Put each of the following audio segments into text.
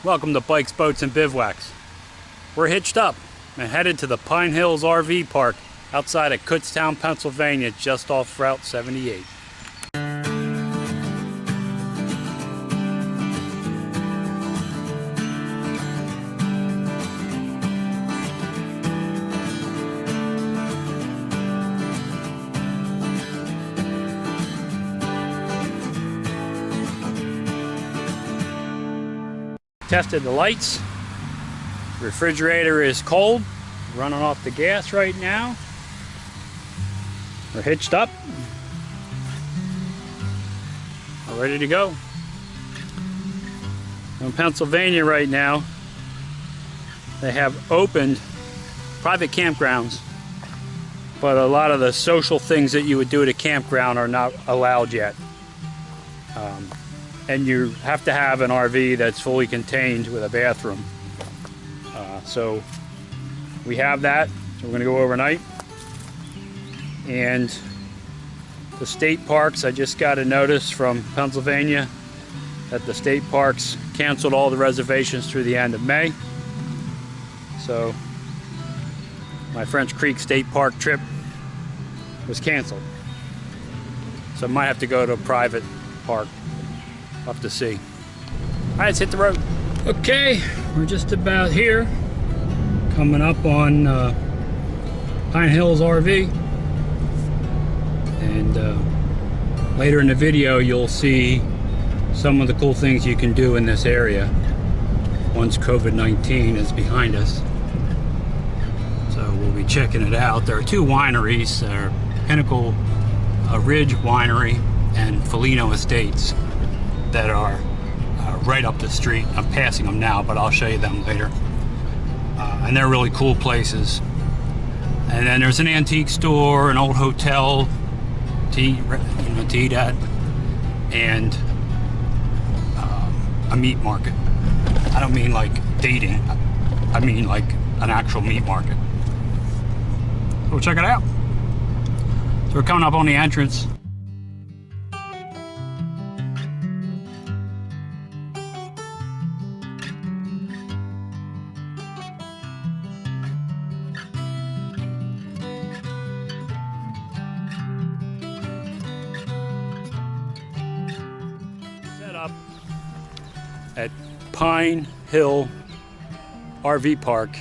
Welcome to Bikes, Boats, and Bivouacs. We're hitched up and headed to the Pine Hills RV Park outside of Kutztown, Pennsylvania, just off Route 78. Tested the lights. The refrigerator is cold, running off the gas right now. We're hitched up. We're ready to go. In Pennsylvania right now, they have opened private campgrounds, but a lot of the social things that you would do at a campground are not allowed yet. And you have to have an RV that's fully contained with a bathroom. So we have that, so we're going to go overnight. And the state parks, I just got a notice from Pennsylvania that the state parks canceled all the reservations through the end of May. So my French Creek State Park trip was canceled. So I might have to go to a private park. We'll have to see. All right, let's hit the road. Okay, we're just about here. Coming up on Pine Hills RV. And later in the video, you'll see some of the cool things you can do in this area once COVID-19 is behind us. So we'll be checking it out. There are two wineries. There are Pinnacle Ridge Winery and Folino Estates that are right up the street. I'm passing them now, but I'll show you them later. And they're really cool places. And then there's an antique store, an old hotel to eat at, and a meat market. I don't mean like dating. I mean like an actual meat market. So we'll check it out. So we're coming up on the entrance. Up at Pine Hill RV Park,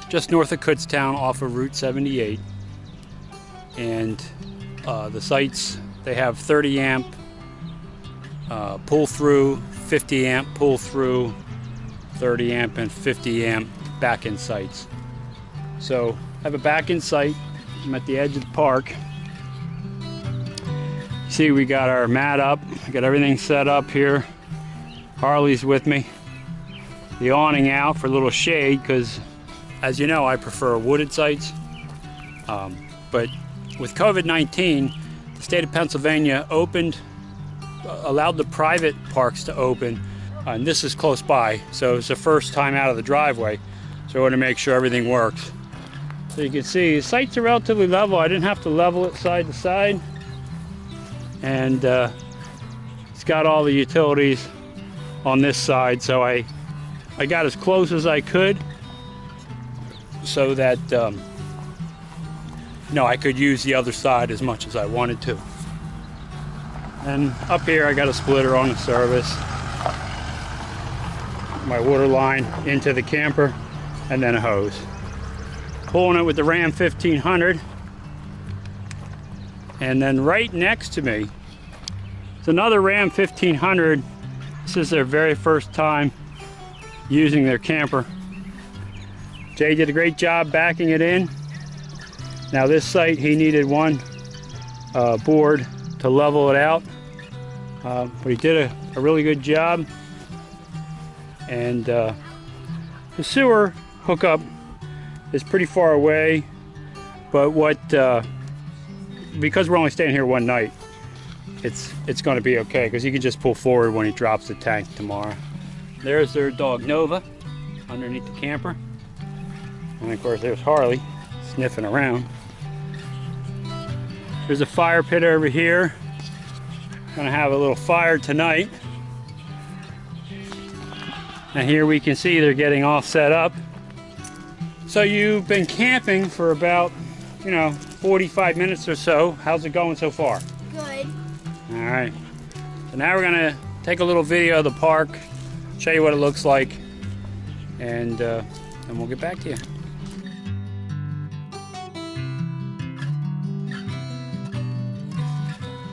just north of Kutztown off of Route 78. And the sites, they have 30 amp pull through, 50 amp pull through, 30 amp and 50 amp back in sites. So I have a back in site. I'm at the edge of the park. See, we got our mat up, we got everything set up here. Harley's with me. The awning out for a little shade, because as you know, I prefer wooded sites. But with COVID-19, the state of Pennsylvania allowed the private parks to open, and this is close by, so it's the first time out of the driveway, so I want to make sure everything works. So you can see the sites are relatively level. I didn't have to level it side to side. And it's got all the utilities on this side, so I got as close as I could so that I could use the other side as much as I wanted to. And up here I got a splitter on the service, my water line into the camper, and then a hose. Pulling it with the Ram 1500. And then right next to me is another Ram 1500. This is their very first time using their camper. Jay did a great job backing it in. Now this site, he needed one board to level it out, but he did a really good job. And the sewer hookup is pretty far away, but because we're only staying here one night, it's going to be okay, because you can just pull forward when he drops the tank tomorrow. There's their dog Nova underneath the camper, and of course there's Harley sniffing around. There's a fire pit over here. Gonna have a little fire tonight. And here we can see they're getting all set up. So you've been camping for about, 45 minutes or so. How's it going so far? Good. All right. So now we're gonna take a little video of the park, show you what it looks like, and we'll get back to you.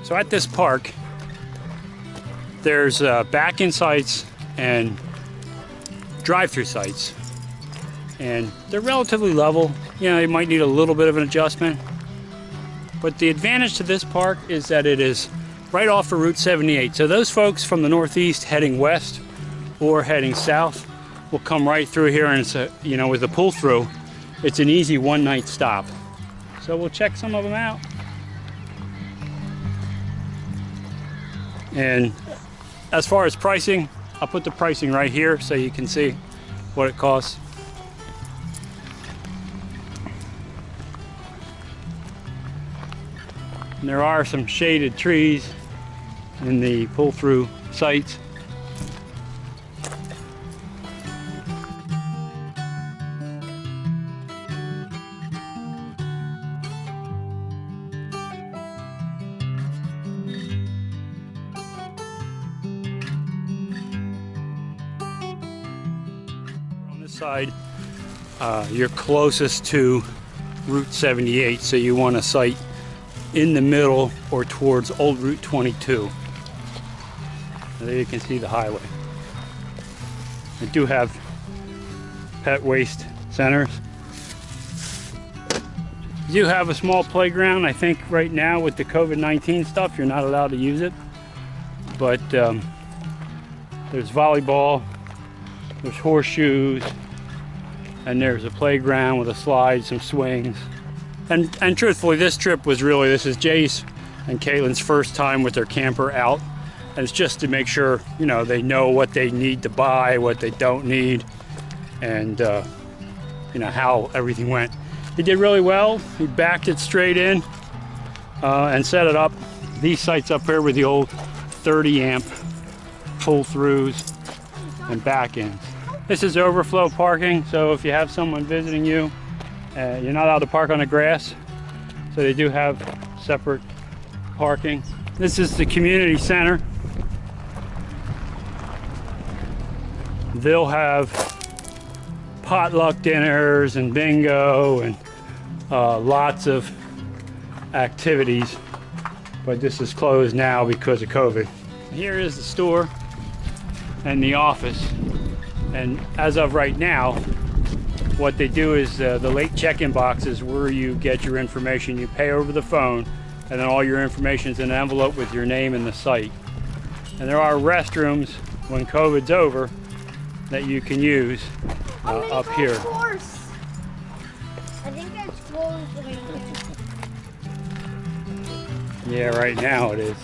So at this park, there's back-in sites and drive-through sites, and they're relatively level. You might need a little bit of an adjustment, but the advantage to this park is that it is right off of Route 78. So those folks from the northeast heading west or heading south will come right through here, and it's with the pull-through, it's an easy one-night stop. So we'll check some of them out. And as far as pricing, I'll put the pricing right here so you can see what it costs. And there are some shaded trees in the pull-through sites. Side, you're closest to Route 78, so you want a site in the middle or towards old Route 22. There you can see the highway. They do have pet waste centers. You do have a small playground. I think right now with the COVID-19 stuff, you're not allowed to use it, but there's volleyball, there's horseshoes, and there's a playground with a slide, some swings. And truthfully, this is Jace and Caitlin's first time with their camper out. And it's just to make sure, they know what they need to buy, what they don't need, and how everything went. He did really well. He backed it straight in and set it up. These sites up here were the old 30 amp pull-throughs and back ends. This is overflow parking, so if you have someone visiting you, you're not allowed to park on the grass, so they do have separate parking. This is the community center. They'll have potluck dinners and bingo and lots of activities, but this is closed now because of COVID. Here is the store and the office. And as of right now, what they do is the late check-in boxes where you get your information. You pay over the phone, and then all your information is in an envelope with your name and the site. And there are restrooms when COVID's over that you can use up here. Course. I think that's closed right here. Yeah, right now it is.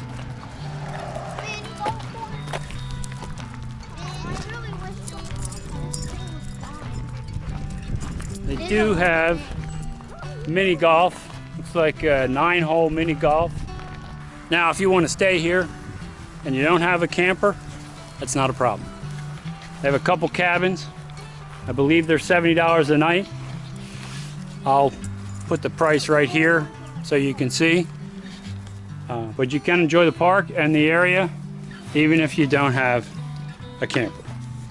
They do have mini golf. Looks like a 9-hole mini golf. Now, if you want to stay here and you don't have a camper, that's not a problem. They have a couple cabins. I believe they're $70 a night. I'll put the price right here so you can see. But you can enjoy the park and the area even if you don't have a camper.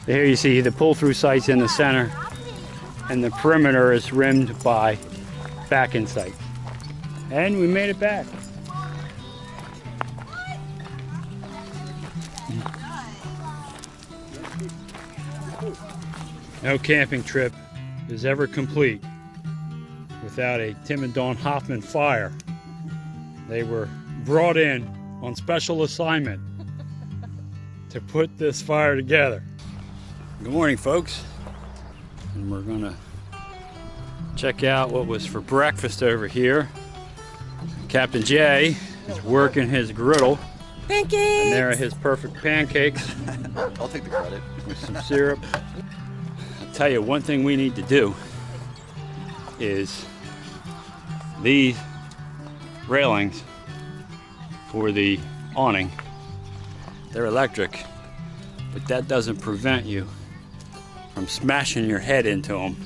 Here you see the pull-through sites in the center, and the perimeter is rimmed by back-in sites. And we made it back. No camping trip is ever complete without a Tim and Dawn Hoffman fire. They were brought in on special assignment to put this fire together. Good morning, folks. And we're gonna check out what was for breakfast over here. Captain Jay is working his griddle. Pancakes! And there are his perfect pancakes. I'll take the credit. With some syrup. I'll tell you, one thing we need to do is these railings for the awning. They're electric, but that doesn't prevent you from smashing your head into them.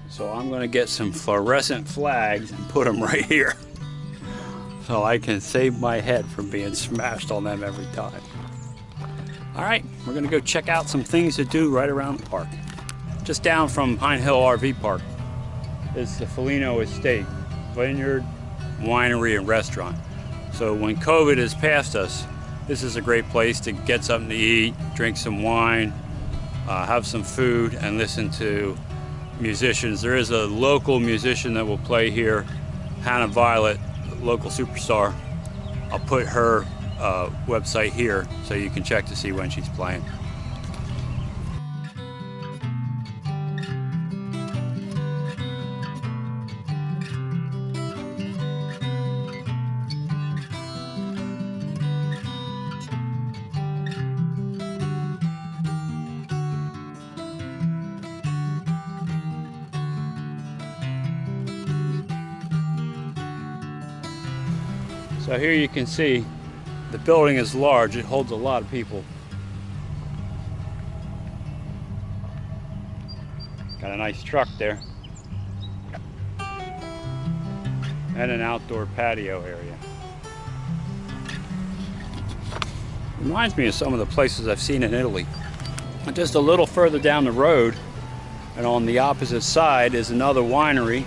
So I'm going to get some fluorescent flags and put them right here so I can save my head from being smashed on them every time. All right, we're going to go check out some things to do right around the park. Just down from Pine Hill RV Park is the Folino Estate, vineyard, winery, and restaurant. So when COVID has passed us, this is a great place to get something to eat, drink some wine, have some food, and listen to musicians. There is a local musician that will play here, Hannah Violet, local superstar. I'll put her website here so you can check to see when she's playing. So here you can see the building is large. It holds a lot of people. Got a nice truck there. And an outdoor patio area. Reminds me of some of the places I've seen in Italy. And just a little further down the road, and on the opposite side, is another winery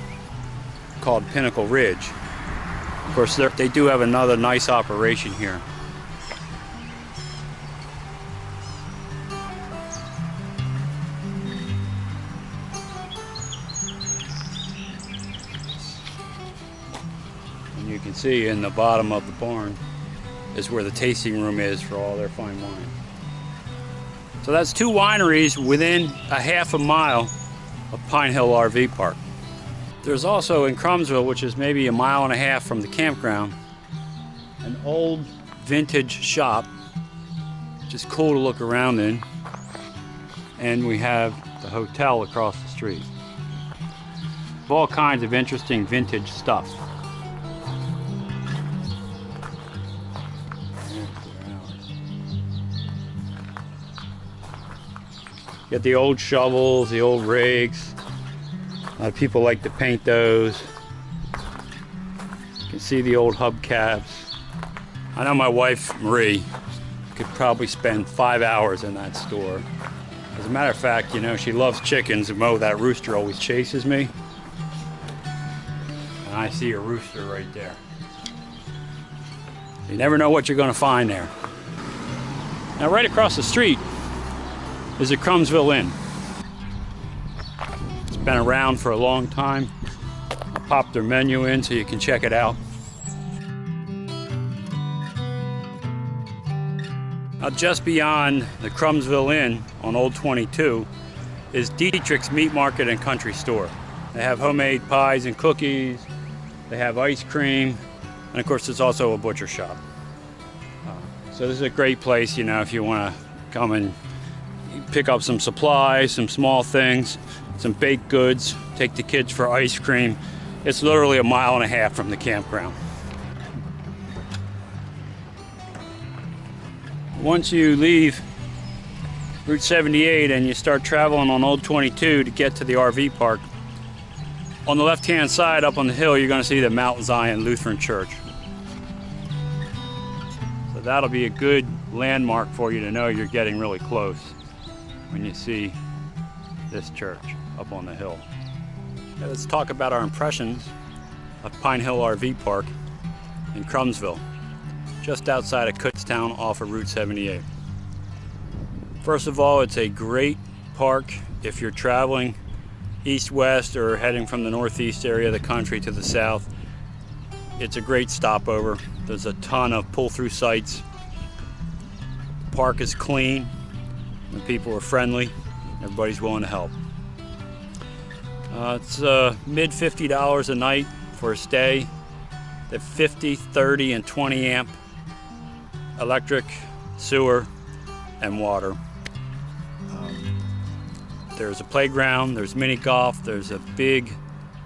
called Pinnacle Ridge. Of course, they do have another nice operation here. And you can see in the bottom of the barn is where the tasting room is for all their fine wine. So that's two wineries within a half a mile of Pine Hill RV Park. There's also in Crumsville, which is maybe a mile and a half from the campground, an old vintage shop, which is cool to look around in. And we have the hotel across the street. All kinds of interesting vintage stuff. Get the old shovels, the old rigs. A lot of people like to paint those. You can see the old hubcaps. I know my wife, Marie, could probably spend 5 hours in that store. As a matter of fact, you know, she loves chickens, and Mo, that rooster always chases me. And I see a rooster right there. You never know what you're going to find there. Now, right across the street is the Crumsville Inn. It's been around for a long time. I'll pop their menu in so you can check it out. Now, just beyond the Crumsville Inn on Old 22 is Dietrich's Meat Market and Country Store. They have homemade pies and cookies. They have ice cream. And of course, there's also a butcher shop. So this is a great place, you know, if you want to come and pick up some supplies, some small things, some baked goods, take the kids for ice cream. It's literally a mile and a half from the campground. Once you leave Route 78 and you start traveling on Old 22 to get to the RV park, on the left-hand side up on the hill, you're going to see the Mount Zion Lutheran Church. So that'll be a good landmark for you to know you're getting really close when you see this church up on the hill. Now let's talk about our impressions of Pine Hill RV Park in Crumsville, just outside of Kutztown off of Route 78. First of all, it's a great park if you're traveling east-west or heading from the northeast area of the country to the south. It's a great stopover. There's a ton of pull-through sites. The park is clean. The people are friendly. Everybody's willing to help. It's mid $50 a night for a stay. The 50, 30, and 20 amp electric, sewer, and water. There's a playground, there's mini golf, there's a big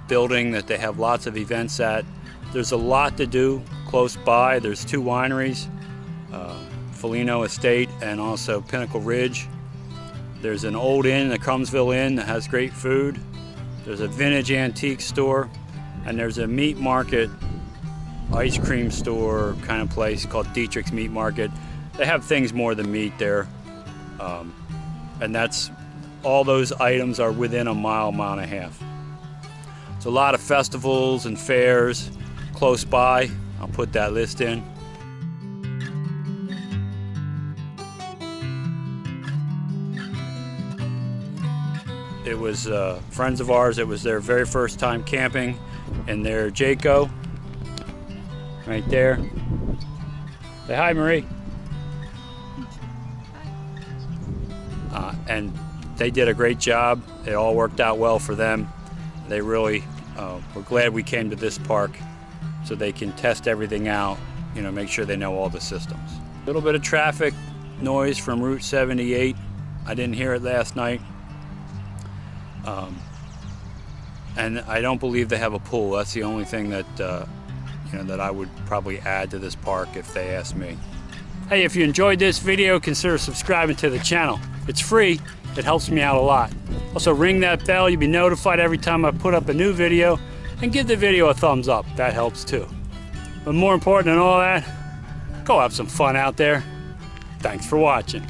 building that they have lots of events at. There's a lot to do close by. There's two wineries, Folino Estate and also Pinnacle Ridge. There's an old inn, the Crumbsville Inn, that has great food. There's a vintage antique store, and there's a meat market, ice cream store kind of place called Dietrich's Meat Market. They have things more than meat there, and that's all those items are within a mile, mile and a half. There's a lot of festivals and fairs close by. I'll put that list in. It was friends of ours. It was their very first time camping in their Jayco, right there. Say hi, Marie. And they did a great job. It all worked out well for them. They really were glad we came to this park so they can test everything out, you know, make sure they know all the systems. A little bit of traffic noise from Route 78. I didn't hear it last night. And I don't believe they have a pool. That's the only thing that you know, that I would probably add to this park if they asked me. Hey, if you enjoyed this video, consider subscribing to the channel. It's free. It helps me out a lot. Also, ring that bell. You'll be notified every time I put up a new video, and give the video a thumbs up. That helps too. But more important than all that, go have some fun out there. Thanks for watching.